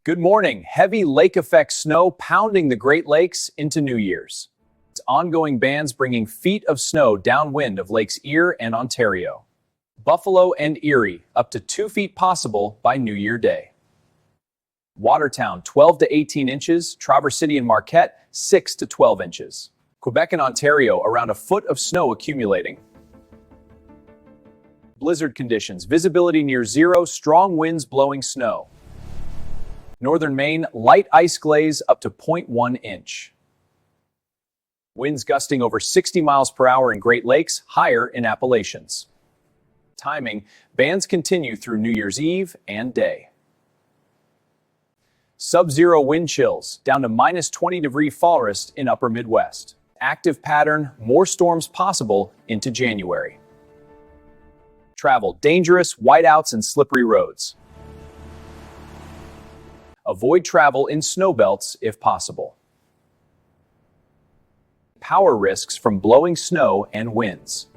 Good morning. Heavy lake effect snow pounding the Great Lakes into New Year's. It's ongoing bands bringing feet of snow downwind of Lakes Erie and Ontario. Buffalo and Erie, up to 2 feet possible by New Year Day. Watertown, 12 to 18 inches. Traverse City and Marquette, 6 to 12 inches. Quebec and Ontario, around a foot of snow accumulating. Blizzard conditions, visibility near zero, strong winds blowing snow. Northern Maine, light ice glaze up to 0.1 inch. Winds gusting over 60 miles per hour in Great Lakes, higher in Appalachians. Timing, bands continue through New Year's Eve and day. Sub-zero wind chills, down to minus 20-degree forest in upper Midwest. Active pattern, more storms possible into January. Travel, dangerous, whiteouts and slippery roads. Avoid travel in snowbelts if possible. Power risks from blowing snow and winds.